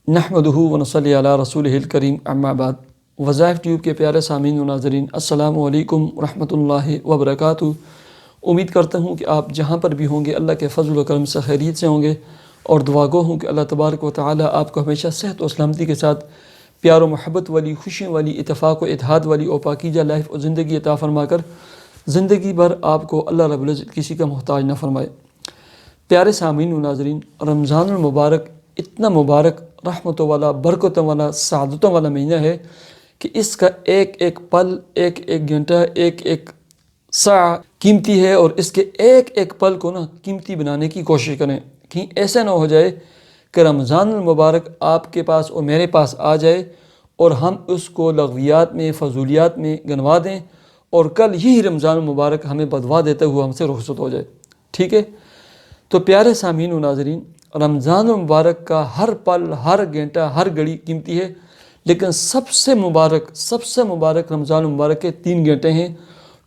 نحمدہ ونصلی علی رسولہ الکریم اما بعد۔ وظائف ٹیوب کے پیارے سامعین و ناظرین، السلام علیکم ورحمۃ اللہ وبرکاتہ۔ امید کرتا ہوں کہ آپ جہاں پر بھی ہوں گے اللہ کے فضل و کرم سے خیریت سے ہوں گے، اور دعا گو ہوں کہ اللہ تبارک و تعالی آپ کو ہمیشہ صحت و سلامتی کے ساتھ پیار و محبت والی، خوشیوں والی، اتفاق و اتحاد والی اور پاکیزہ لائف اور زندگی عطا فرما کر زندگی بھر آپ کو اللہ رب العزت کسی کا محتاج نہ فرمائے۔ پیارے سامعین و ناظرین، رمضان المبارک اتنا مبارک، رحمتوں والا، برکتوں والا، سعادتوں والا مہینہ ہے کہ اس کا ایک ایک پل، ایک ایک گھنٹہ، ایک ایک ساعہ قیمتی ہے، اور اس کے ایک ایک پل کو قیمتی بنانے کی کوشش کریں۔ کہیں ایسا نہ ہو جائے کہ رمضان المبارک آپ کے پاس اور میرے پاس آ جائے اور ہم اس کو لغویات میں، فضولیات میں گنوا دیں، اور کل یہی رمضان المبارک ہمیں بدوا دیتے ہوئے ہم سے رخصت ہو جائے۔ ٹھیک ہے؟ تو پیارے سامعین و ناظرین، رمضان المبارک کا ہر پل، ہر گھنٹہ، ہر گھڑی قیمتی ہے، لیکن سب سے مبارک رمضان المبارک کے 3 گھنٹے ہیں۔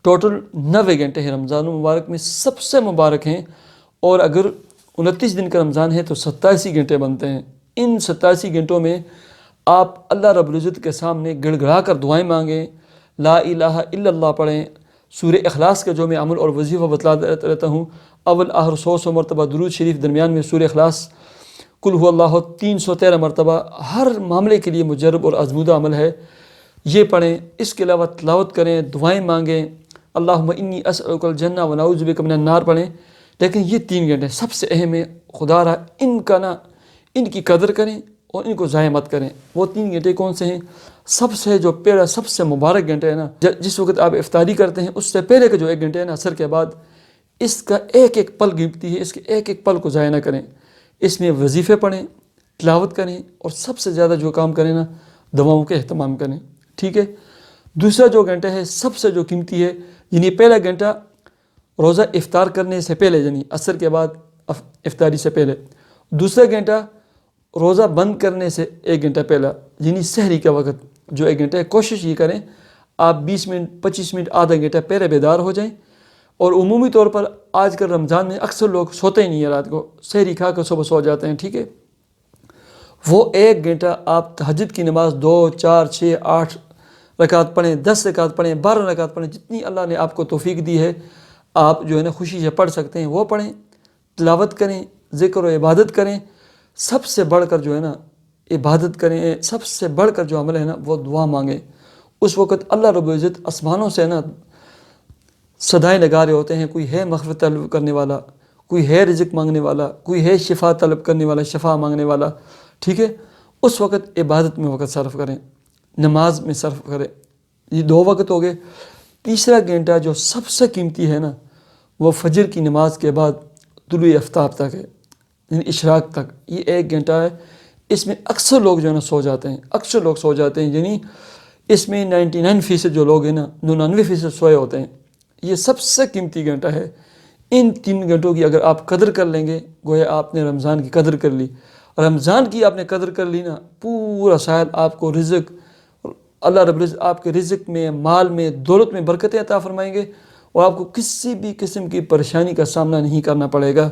ٹوٹل 90 گھنٹے ہیں رمضان المبارک میں، سب سے مبارک ہیں، اور اگر 29 دن کا رمضان ہے تو 87 گھنٹے بنتے ہیں۔ ان 87 گھنٹوں میں آپ اللہ رب العزت کے سامنے گڑ گڑا کر دعائیں مانگیں، لا الہ الا اللہ پڑھیں، سورہ اخلاص کا جو میں عمل اور وظیفہ بتلاتا رہتا ہوں، اول آخر 100 مرتبہ درود شریف، درمیان میں سورہ اخلاص، قل هو اللہ 313 مرتبہ، ہر معاملے کے لیے مجرب اور آزمودہ عمل ہے، یہ پڑھیں۔ اس کے علاوہ تلاوت کریں، دعائیں مانگیں، اللہم انی اسألک الجنہ ونعوذ بک من النار پڑھیں۔ لیکن یہ 3 گھنٹے سب سے اہم ہے، خدا را ان کی قدر کریں اور ان کو ضائع مت کریں۔ وہ 3 گھنٹے کون سے ہیں؟ سب سے جو پہلا، سب سے مبارک گھنٹہ ہے جس وقت آپ افطاری کرتے ہیں، اس سے پہلے کا جو 1 گھنٹہ ہے عصر کے بعد، اس کا ایک ایک پل قیمتی ہے، اس کے ایک ایک پل کو ضائع نہ کریں۔ اس میں وظیفے پڑھیں، تلاوت کریں، اور سب سے زیادہ جو کام کریں دعاؤں کے اہتمام کریں۔ ٹھیک ہے؟ دوسرا جو گھنٹہ ہے سب سے جو قیمتی ہے، یعنی پہلا گھنٹہ روزہ افطار کرنے سے پہلے، یعنی عصر کے بعد افطاری سے پہلے۔ دوسرا گھنٹہ روزہ بند کرنے سے 1 گھنٹہ پہلا، یعنی سحری کا وقت جو 1 گھنٹہ ہے، کوشش یہ کریں آپ 20 منٹ، 25 منٹ، آدھا گھنٹہ پہلے بیدار ہو جائیں۔ اور عمومی طور پر آج کل رمضان میں اکثر لوگ سوتے ہی نہیں ہیں، رات کو سحری کھا کر صبح سو جاتے ہیں۔ ٹھیک ہے؟ وہ 1 گھنٹہ آپ تہجد کی نماز 2، 4، 6، 8 رکعت پڑھیں، 10 رکعت پڑھیں، 12 رکعت پڑھیں، جتنی اللہ نے آپ کو توفیق دی ہے آپ خوشی سے پڑھ سکتے ہیں وہ پڑھیں، تلاوت کریں، ذکر و عبادت کریں۔ سب سے بڑھ کر عبادت کریں، سب سے بڑھ کر جو عمل ہے وہ دعا مانگیں۔ اس وقت اللہ رب العزت آسمانوں سے صدائیں لگا رہے ہوتے ہیں، کوئی ہے مغفرت طلب کرنے والا، کوئی ہے رزق مانگنے والا، کوئی ہے شفا طلب کرنے والا، شفا مانگنے والا۔ ٹھیک ہے؟ اس وقت عبادت میں وقت صرف کریں، نماز میں صرف کریں۔ یہ 2 وقت ہو گئے۔ تیسرا گھنٹہ جو سب سے قیمتی ہے وہ فجر کی نماز کے بعد طلوع آفتاب تک ہے، یعنی اشراق تک۔ یہ 1 گھنٹہ ہے، اس میں اکثر لوگ سو جاتے ہیں، اکثر لوگ سو جاتے ہیں، یعنی اس میں 99% جو لوگ ہیں 99% سوئے ہوتے ہیں۔ یہ سب سے قیمتی گھنٹہ ہے۔ ان 3 گھنٹوں کی اگر آپ قدر کر لیں گے، گویا آپ نے رمضان کی قدر کر لی۔ رمضان کی آپ نے قدر کر لی پورا سال آپ کو رزق، اللہ رب العزت آپ کے رزق میں، مال میں، دولت میں برکتیں عطا فرمائیں گے، اور آپ کو کسی بھی قسم کی پریشانی کا سامنا نہیں کرنا پڑے گا۔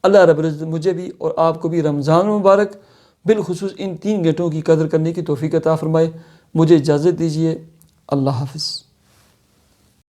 اللہ رب العزت مجھے بھی اور آپ کو بھی رمضان مبارک بالخصوص ان 3 گھنٹوں کی قدر کرنے کی توفیق عطا فرمائے۔ مجھے اجازت دیجیے، اللہ حافظ۔